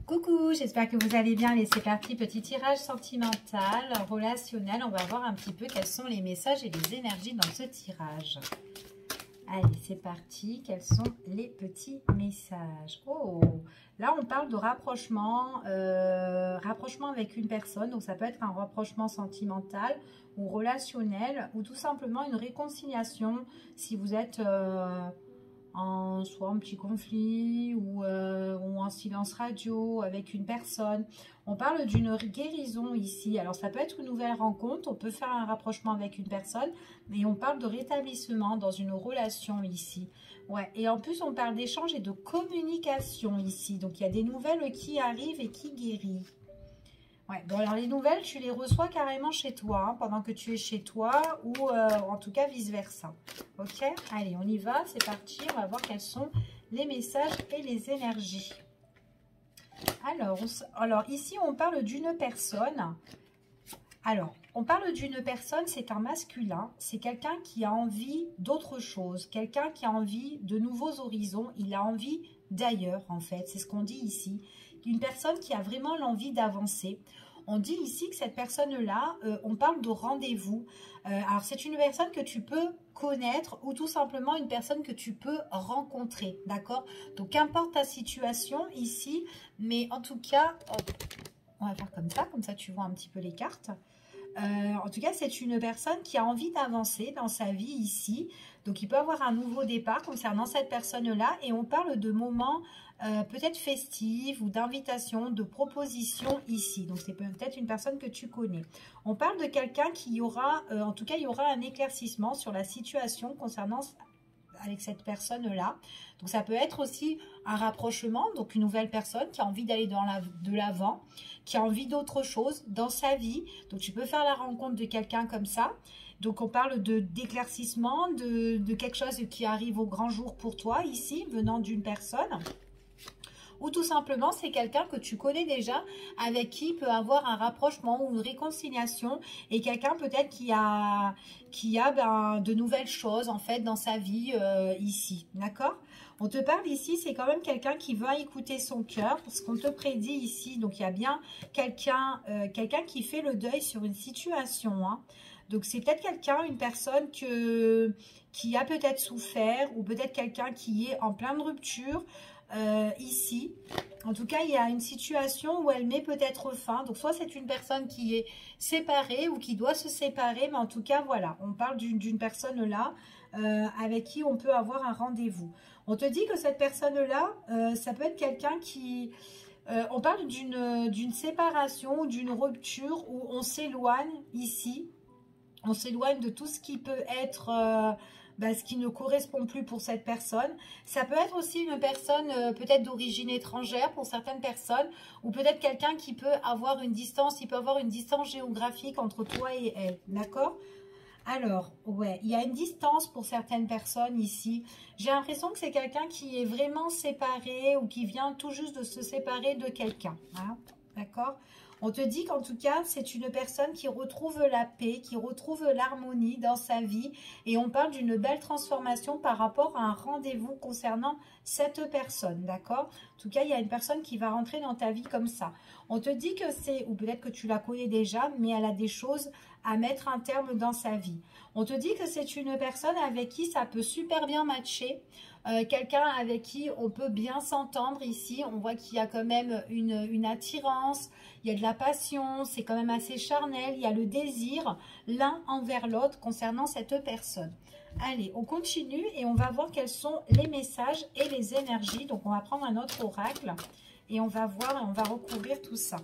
Coucou, j'espère que vous allez bien. Allez, c'est parti, petit tirage sentimental, relationnel. On va voir un petit peu quels sont les messages et les énergies dans ce tirage. Allez, c'est parti. Quels sont les petits messages? Oh, là, on parle de rapprochement, rapprochement avec une personne. Donc, ça peut être un rapprochement sentimental ou relationnel ou tout simplement une réconciliation si vous êtes... soit en petit conflit ou en silence radio avec une personne. On parle d'une guérison ici. Alors ça peut être une nouvelle rencontre, on peut faire un rapprochement avec une personne, mais on parle de rétablissement dans une relation ici. Ouais, et en plus on parle d'échange et de communication ici. Donc il y a des nouvelles qui arrivent et qui guérissent. Ouais, bon alors les nouvelles, tu les reçois carrément chez toi, hein, pendant que tu es chez toi, ou en tout cas vice-versa. Ok, allez, on y va, c'est parti, on va voir quels sont les messages et les énergies. Alors ici, on parle d'une personne. Alors, on parle d'une personne, c'est un masculin, c'est quelqu'un qui a envie d'autre chose, quelqu'un qui a envie de nouveaux horizons, il a envie d'ailleurs en fait, c'est ce qu'on dit ici. Une personne qui a vraiment l'envie d'avancer. On dit ici que cette personne-là, on parle de rendez-vous. Alors, c'est une personne que tu peux connaître ou tout simplement une personne que tu peux rencontrer, d'accord? Donc, qu'importe ta situation ici, mais en tout cas, on va faire comme ça tu vois un petit peu les cartes. En tout cas, c'est une personne qui a envie d'avancer dans sa vie ici. Donc, il peut avoir un nouveau départ concernant cette personne-là. Et on parle de moments peut-être festifs ou d'invitations, de propositions ici. Donc, c'est peut-être une personne que tu connais. On parle de quelqu'un qui aura, en tout cas, il y aura un éclaircissement sur la situation concernant avec cette personne-là. Donc, ça peut être aussi un rapprochement, donc une nouvelle personne qui a envie d'aller de l'avant, qui a envie d'autre chose dans sa vie. Donc, tu peux faire la rencontre de quelqu'un comme ça. Donc, on parle d'éclaircissement, de quelque chose qui arrive au grand jour pour toi, ici, venant d'une personne. Ou tout simplement, c'est quelqu'un que tu connais déjà, avec qui peut avoir un rapprochement ou une réconciliation, et quelqu'un peut-être qui a de nouvelles choses en fait dans sa vie ici, d'accord? On te parle ici, c'est quand même quelqu'un qui va écouter son cœur, ce qu'on te prédit ici. Donc, il y a bien quelqu'un qui fait le deuil sur une situation, hein. Donc, c'est peut-être quelqu'un, une personne qui a peut-être souffert, ou peut-être quelqu'un qui est en pleine rupture, ici. En tout cas, il y a une situation où elle met peut-être fin. Donc, soit c'est une personne qui est séparée ou qui doit se séparer. Mais en tout cas, voilà, on parle d'une personne là avec qui on peut avoir un rendez-vous. On te dit que cette personne-là, ça peut être quelqu'un qui... on parle d'une séparation ou d'une rupture où on s'éloigne ici. On s'éloigne de tout ce qui peut être... ce qui ne correspond plus pour cette personne. Ça peut être aussi une personne peut-être d'origine étrangère pour certaines personnes, ou peut-être quelqu'un qui peut avoir une distance, il peut avoir une distance géographique entre toi et elle, d'accord? Alors, ouais, il y a une distance pour certaines personnes ici. J'ai l'impression que c'est quelqu'un qui est vraiment séparé ou qui vient tout juste de se séparer de quelqu'un, hein, d'accord? On te dit qu'en tout cas, c'est une personne qui retrouve la paix, qui retrouve l'harmonie dans sa vie. Et on parle d'une belle transformation par rapport à un rendez-vous concernant cette personne, d'accord? En tout cas, il y a une personne qui va rentrer dans ta vie comme ça. On te dit que c'est, ou peut-être que tu la connais déjà, mais elle a des choses à mettre un terme dans sa vie. On te dit que c'est une personne avec qui ça peut super bien matcher. Quelqu'un avec qui on peut bien s'entendre ici. On voit qu'il y a quand même une attirance, il y a de la passion, c'est quand même assez charnel, il y a le désir l'un envers l'autre concernant cette personne. Allez, on continue et on va voir quels sont les messages et les énergies. Donc, on va prendre un autre oracle et on va voir et on va recouvrir tout ça.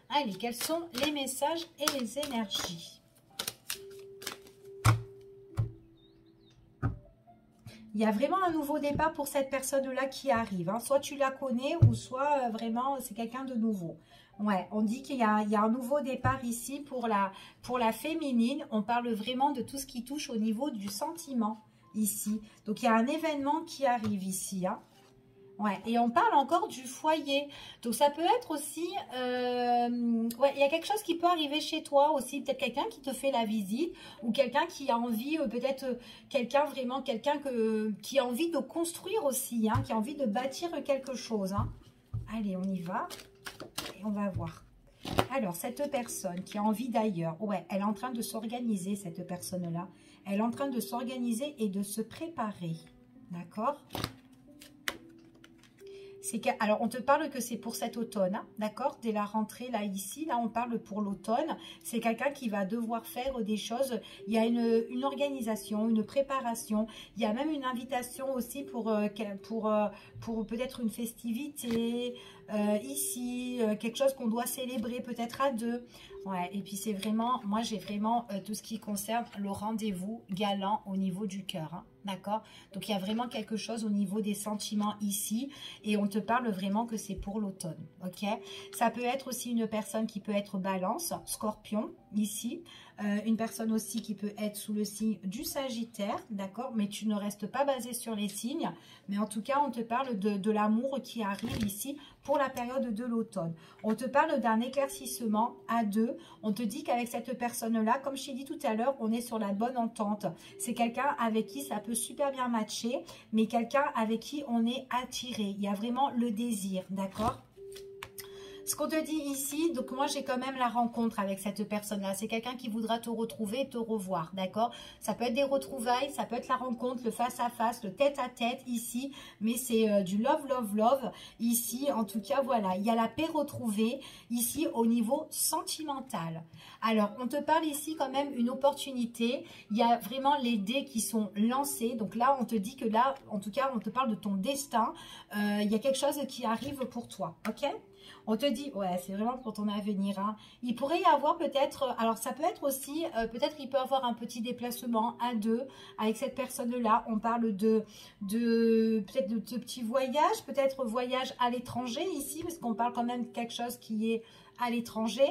Allez, quels sont les messages et les énergies? Il y a vraiment un nouveau départ pour cette personne-là qui arrive, hein. Soit tu la connais ou soit vraiment c'est quelqu'un de nouveau. Ouais, on dit qu'il y a un nouveau départ ici pour la féminine. On parle vraiment de tout ce qui touche au niveau du sentiment ici. Donc, il y a un événement qui arrive ici, hein. Ouais, et on parle encore du foyer. Donc, ça peut être aussi... ouais, il y a quelque chose qui peut arriver chez toi aussi. Peut-être quelqu'un qui te fait la visite ou quelqu'un qui a envie, peut-être quelqu'un qui a envie de construire aussi, hein, qui a envie de bâtir quelque chose, hein. Allez, on y va. Et on va voir. Alors, cette personne qui a envie d'ailleurs, ouais, elle est en train de s'organiser, cette personne-là. Elle est en train de s'organiser et de se préparer. D'accord? Alors, on te parle que c'est pour cet automne, hein, d'accord? Dès la rentrée, là, ici, là, on parle pour l'automne. C'est quelqu'un qui va devoir faire des choses. Il y a une organisation, une préparation. Il y a même une invitation aussi pour peut-être une festivité, ici, quelque chose qu'on doit célébrer peut-être à deux. Ouais, et puis c'est vraiment, moi j'ai vraiment tout ce qui concerne le rendez-vous galant au niveau du cœur, hein, d'accord? Donc il y a vraiment quelque chose au niveau des sentiments ici et on te parle vraiment que c'est pour l'automne, ok? Ça peut être aussi une personne qui peut être balance, scorpion, ici. Une personne aussi qui peut être sous le signe du Sagittaire, d'accord? Mais tu ne restes pas basé sur les signes. Mais en tout cas, on te parle de l'amour qui arrive ici pour la période de l'automne. On te parle d'un éclaircissement à deux. On te dit qu'avec cette personne-là, comme je t'ai dit tout à l'heure, on est sur la bonne entente. C'est quelqu'un avec qui ça peut super bien matcher, mais quelqu'un avec qui on est attiré. Il y a vraiment le désir, d'accord? Ce qu'on te dit ici, donc moi j'ai quand même la rencontre avec cette personne-là. C'est quelqu'un qui voudra te retrouver et te revoir, d'accord? Ça peut être des retrouvailles, ça peut être la rencontre, le face-à-face, le tête-à-tête ici. Mais c'est du love, love, love ici. En tout cas, voilà, il y a la paix retrouvée ici au niveau sentimental. Alors, on te parle ici quand même une opportunité. Il y a vraiment les dés qui sont lancés. Donc là, on te dit que là, en tout cas, on te parle de ton destin. Il y a quelque chose qui arrive pour toi, ok? On te dit, ouais, c'est vraiment pour ton avenir. Hein. Il pourrait y avoir peut-être, alors ça peut être aussi, peut-être il peut avoir un petit déplacement à deux avec cette personne-là. On parle peut-être de petits voyages, peut-être voyage à l'étranger ici, parce qu'on parle quand même de quelque chose qui est à l'étranger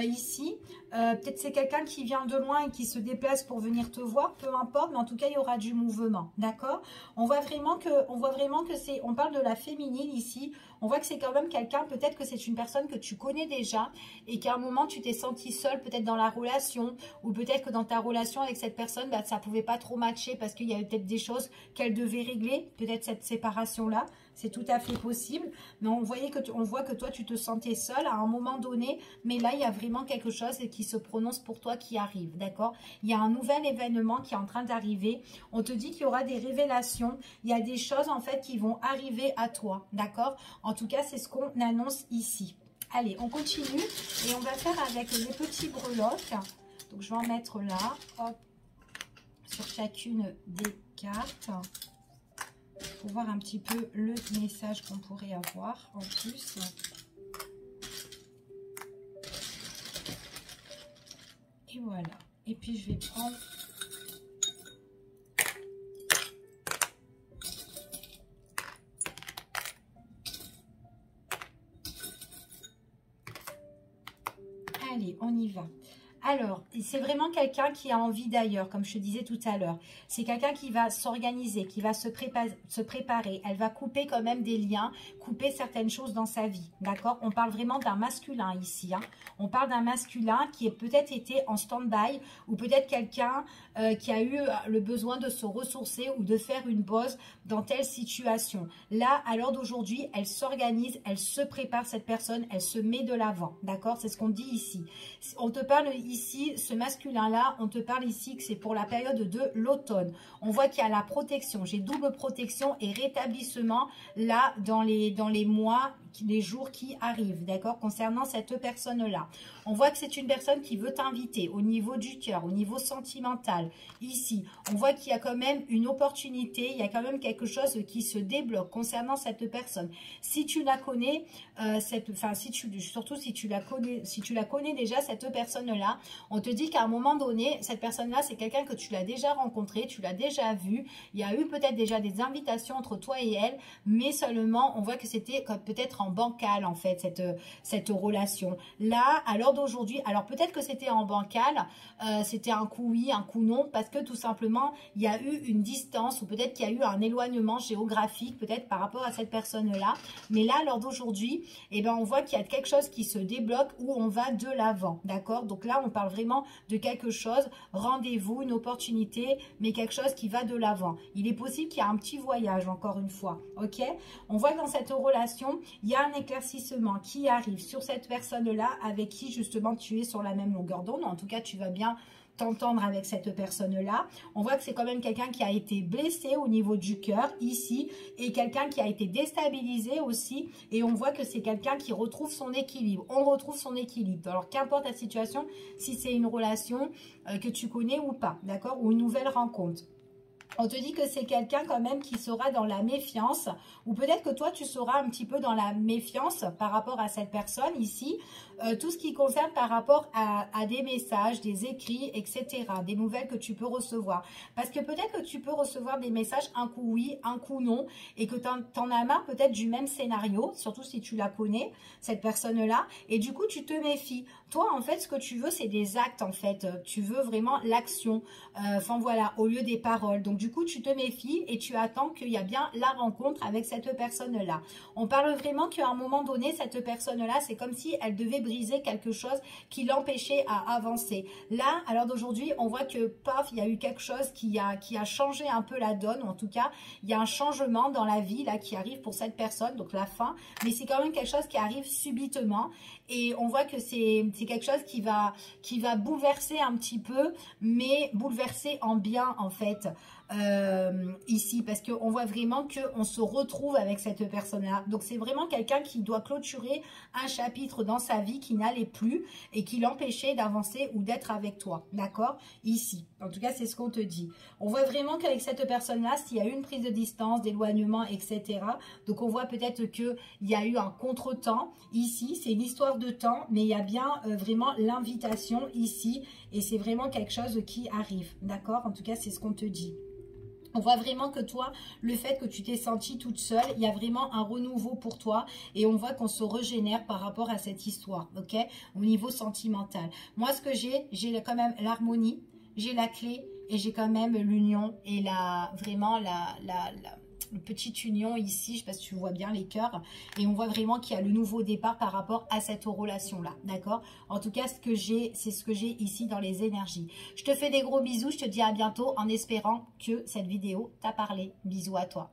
ici. Peut-être c'est quelqu'un qui vient de loin et qui se déplace pour venir te voir, peu importe, mais en tout cas il y aura du mouvement, d'accord? On voit vraiment que c'est, on parle de la féminine ici, on voit que c'est quand même quelqu'un, peut-être que c'est une personne que tu connais déjà et qu'à un moment tu t'es senti seule peut-être dans la relation ou peut-être que dans ta relation avec cette personne, bah, ça pouvait pas trop matcher parce qu'il y avait peut-être des choses qu'elle devait régler, peut-être cette séparation-là. C'est tout à fait possible, mais on voit que toi, tu te sentais seule à un moment donné, mais là, il y a vraiment quelque chose qui se prononce pour toi qui arrive, d'accord? Il y a un nouvel événement qui est en train d'arriver. On te dit qu'il y aura des révélations. Il y a des choses, en fait, qui vont arriver à toi, d'accord? En tout cas, c'est ce qu'on annonce ici. Allez, on continue et on va faire avec les petits breloques. Donc, je vais en mettre là, hop, sur chacune des cartes. Pour voir un petit peu le message qu'on pourrait avoir en plus. Et voilà. Et puis je vais prendre allez, on y va. Alors, c'est vraiment quelqu'un qui a envie d'ailleurs, comme je te disais tout à l'heure. C'est quelqu'un qui va s'organiser, qui va se préparer. Elle va couper quand même des liens, couper certaines choses dans sa vie, d'accord? On parle vraiment d'un masculin ici. Hein. On parle d'un masculin qui a peut-être été en stand-by ou peut-être quelqu'un qui a eu le besoin de se ressourcer ou de faire une pause dans telle situation. Là, à l'heure d'aujourd'hui, elle s'organise, elle se prépare cette personne, elle se met de l'avant, d'accord? C'est ce qu'on dit ici. On te parle ici, ce masculin-là, on te parle ici que c'est pour la période de l'automne. On voit qu'il y a la protection. J'ai double protection et rétablissement là dans les mois, les jours qui arrivent, d'accord, concernant cette personne-là. On voit que c'est une personne qui veut t'inviter au niveau du cœur, au niveau sentimental. Ici, on voit qu'il y a quand même une opportunité, il y a quand même quelque chose qui se débloque concernant cette personne. Si tu la connais, surtout si tu la connais déjà, cette personne-là, on te dit qu'à un moment donné, cette personne-là, c'est quelqu'un que tu l'as déjà rencontré, tu l'as déjà vu. Il y a eu peut-être déjà des invitations entre toi et elle, mais seulement, on voit que c'était peut-être en bancal, en fait, cette relation. Là, à l'heure d'aujourd'hui, alors peut-être que c'était en bancal, c'était un coup oui, un coup non, parce que tout simplement, il y a eu une distance ou peut-être qu'il y a eu un éloignement géographique, peut-être par rapport à cette personne-là. Mais là, à l'heure d'aujourd'hui, eh ben, on voit qu'il y a quelque chose qui se débloque où on va de l'avant, d'accord? Donc là, on parle vraiment de quelque chose, rendez-vous, une opportunité, mais quelque chose qui va de l'avant. Il est possible qu'il y ait un petit voyage, encore une fois, ok? On voit que dans cette relation, il y a un éclaircissement qui arrive sur cette personne-là avec qui justement tu es sur la même longueur d'onde. En tout cas, tu vas bien t'entendre avec cette personne-là. On voit que c'est quand même quelqu'un qui a été blessé au niveau du cœur ici et quelqu'un qui a été déstabilisé aussi, et on voit que c'est quelqu'un qui retrouve son équilibre. On retrouve son équilibre. Alors qu'importe la situation, si c'est une relation que tu connais ou pas, d'accord, ou une nouvelle rencontre. On te dit que c'est quelqu'un quand même qui sera dans la méfiance, ou peut-être que toi tu seras un petit peu dans la méfiance par rapport à cette personne ici, tout ce qui concerne par rapport à des messages, des écrits, etc., des nouvelles que tu peux recevoir. Parce que peut-être que tu peux recevoir des messages un coup oui, un coup non, et que t'en as marre peut-être du même scénario, surtout si tu la connais, cette personne-là, et du coup tu te méfies. Toi en fait ce que tu veux c'est des actes en fait, tu veux vraiment l'action, enfin voilà, au lieu des paroles. Donc du coup tu te méfies et tu attends qu'il y a bien la rencontre avec cette personne-là. On parle vraiment qu'à un moment donné cette personne-là c'est comme si elle devait briser quelque chose qui l'empêchait à avancer. Là, à l'heure d'aujourd'hui, on voit que paf, il y a eu quelque chose qui a changé un peu la donne. En tout cas, il y a un changement dans la vie là qui arrive pour cette personne, donc la fin. Mais c'est quand même quelque chose qui arrive subitement. Et on voit que c'est quelque chose qui va bouleverser un petit peu, mais bouleverser en bien en fait. Ici, parce qu'on voit vraiment qu'on se retrouve avec cette personne-là. Donc, c'est vraiment quelqu'un qui doit clôturer un chapitre dans sa vie qui n'allait plus et qui l'empêchait d'avancer ou d'être avec toi. D'accord? Ici. En tout cas, c'est ce qu'on te dit. On voit vraiment qu'avec cette personne-là, s'il y a eu une prise de distance, d'éloignement, etc. Donc, on voit peut-être qu'il y a eu un contretemps. Ici, c'est une histoire de temps, mais il y a bien vraiment l'invitation ici. Et c'est vraiment quelque chose qui arrive. D'accord? En tout cas, c'est ce qu'on te dit. On voit vraiment que toi, le fait que tu t'es sentie toute seule, il y a vraiment un renouveau pour toi. Et on voit qu'on se régénère par rapport à cette histoire, ok? Au niveau sentimental. Moi, ce que j'ai quand même l'harmonie, j'ai la clé et j'ai quand même l'union et vraiment la petite union ici. Je ne sais pas si tu vois bien les cœurs. Et on voit vraiment qu'il y a le nouveau départ par rapport à cette relation-là, d'accord? En tout cas, c'est ce que j'ai ici dans les énergies. Je te fais des gros bisous. Je te dis à bientôt en espérant que cette vidéo t'a parlé. Bisous à toi.